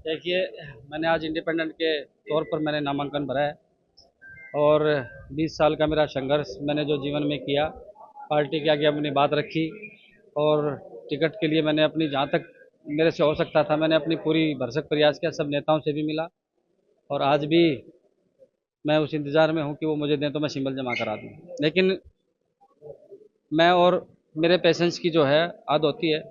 देखिए, मैंने आज इंडिपेंडेंट के तौर पर मैंने नामांकन भरा है और 20 साल का मेरा संघर्ष मैंने जो जीवन में किया, पार्टी के आगे अपनी बात रखी और टिकट के लिए मैंने अपनी जहाँ तक मेरे से हो सकता था मैंने अपनी पूरी भरसक प्रयास किया, सब नेताओं से भी मिला और आज भी मैं उस इंतज़ार में हूँ कि वो मुझे दें तो मैं सिंबल जमा करा दूँ। लेकिन मैं और मेरे पेशेंस की जो है आदत होती है,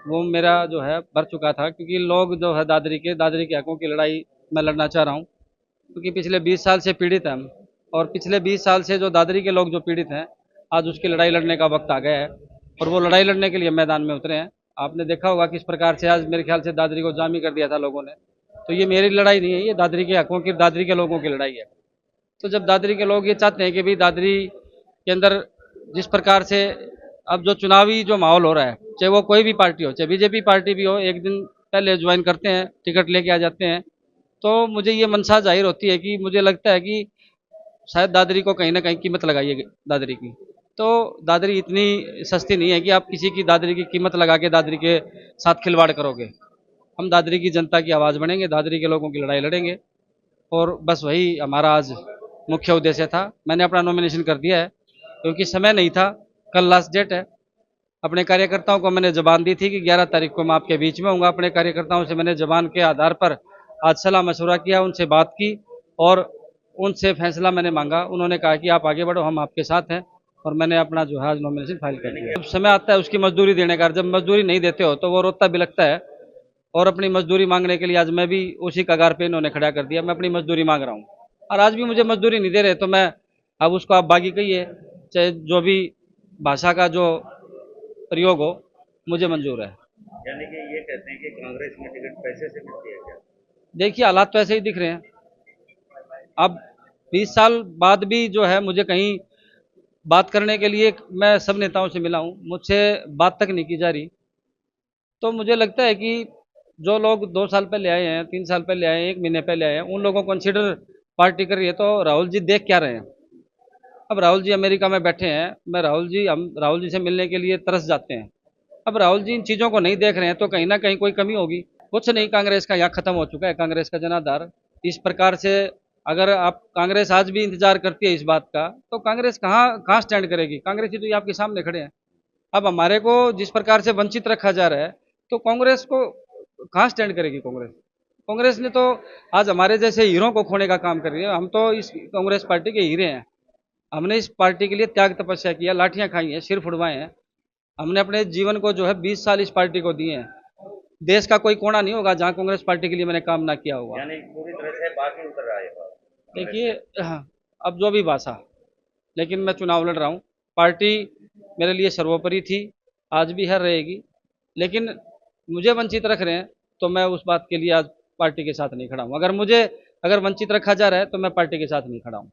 वो मेरा जो है बढ़ चुका था क्योंकि लोग जो है दादरी के हकों की लड़ाई मैं लड़ना चाह रहा हूँ क्योंकि पिछले 20 साल से पीड़ित हैं हम और पिछले 20 साल से जो दादरी के लोग जो पीड़ित हैं, आज उसकी लड़ाई लड़ने का वक्त आ गया है और वो लड़ाई लड़ने के लिए मैदान में उतरे हैं। आपने देखा होगा किस प्रकार से आज मेरे ख्याल से दादरी को जामी कर दिया था लोगों ने। तो ये मेरी लड़ाई नहीं है, ये दादरी के हकों की, दादरी के लोगों की लड़ाई है। तो जब दादरी के लोग ये चाहते हैं कि भाई दादरी के अंदर जिस प्रकार से अब जो चुनावी जो माहौल हो रहा है, चाहे वो कोई भी पार्टी हो, चाहे बीजेपी पार्टी भी हो, एक दिन पहले ज्वाइन करते हैं, टिकट लेके आ जाते हैं। तो मुझे ये मनसा जाहिर होती है कि मुझे लगता है कि शायद दादरी को कहीं ना कहीं कीमत लगाइए दादरी की। तो दादरी इतनी सस्ती नहीं है कि आप किसी की दादरी की कीमत लगा के दादरी के साथ खिलवाड़ करोगे। हम दादरी की जनता की आवाज़ बनेंगे, दादरी के लोगों की लड़ाई लड़ेंगे और बस वही हमारा आज मुख्य उद्देश्य था। मैंने अपना नॉमिनेशन कर दिया है क्योंकि समय नहीं था, कल लास्ट डेट है। अपने कार्यकर्ताओं को मैंने जबान दी थी कि 11 तारीख को मैं आपके बीच में हूँगा। अपने कार्यकर्ताओं से मैंने जबान के आधार पर आज सलाह मशवरा किया, उनसे बात की और उनसे फैसला मैंने मांगा। उन्होंने कहा कि आप आगे बढ़ो, हम आपके साथ हैं और मैंने अपना जो है आज नॉमिनेशन फाइल कर दिया। जब समय आता है उसकी मजदूरी देने का, जब मजदूरी नहीं देते हो तो वो रोता बिलखता है और अपनी मजदूरी मांगने के लिए आज मैं भी उसी कगार पे इन्होंने खड़ा कर दिया। मैं अपनी मजदूरी मांग रहा हूँ और आज भी मुझे मजदूरी नहीं दे रहे तो मैं अब उसको आप बागी कहिए, चाहे जो भी भाषा का जो प्रयोग हो, मुझे मंजूर है। यानी कि ये कहते हैं कि कांग्रेस में टिकट पैसे से मिलती है क्या? देखिए, हालात तो ऐसे ही दिख रहे हैं। अब 20 साल बाद भी जो है मुझे कहीं बात करने के लिए मैं सब नेताओं से मिला हूँ, मुझसे बात तक नहीं की जा रही। तो मुझे लगता है कि जो लोग 2 साल पहले आए हैं, 3 साल पहले आए हैं, 1 महीने पहले आए हैं, उन लोगों को कंसिडर पार्टी कर रही है। तो राहुल जी देख क्या रहे हैं? अब राहुल जी अमेरिका में बैठे हैं, मैं हम राहुल जी से मिलने के लिए तरस जाते हैं। अब राहुल जी इन चीज़ों को नहीं देख रहे हैं तो कहीं ना कहीं कोई कमी होगी। कुछ नहीं, कांग्रेस का यहाँ खत्म हो चुका है, कांग्रेस का जनाधार। इस प्रकार से अगर आप कांग्रेस आज भी इंतजार करती है इस बात का, तो कांग्रेस कहाँ कहाँ स्टैंड करेगी? कांग्रेस ही तो ये आपके सामने खड़े हैं। अब हमारे को जिस प्रकार से वंचित रखा जा रहा है, तो कांग्रेस को कहाँ स्टैंड करेगी कांग्रेस? कांग्रेस ने तो आज हमारे जैसे हीरो को खोने का काम कर रही है। हम तो इस कांग्रेस पार्टी के हीरे हैं। हमने इस पार्टी के लिए त्याग तपस्या किया, लाठियां खाई हैं, सिर फुड़वाए हैं। हमने अपने जीवन को जो है 20 साल इस पार्टी को दिए हैं। देश का कोई कोना नहीं होगा जहां कांग्रेस पार्टी के लिए मैंने काम ना किया होगा। यानी पूरी तरह से बाकी उतर रहा है कांग्रेस देखिए, से। अब जो भी भाषा, लेकिन मैं चुनाव लड़ रहा हूँ। पार्टी मेरे लिए सर्वोपरि थी, आज भी है, रहेगी। लेकिन मुझे वंचित रख रहे हैं तो मैं उस बात के लिए आज पार्टी के साथ नहीं खड़ा हूँ। अगर वंचित रखा जा रहा है तो मैं पार्टी के साथ नहीं खड़ा हूँ।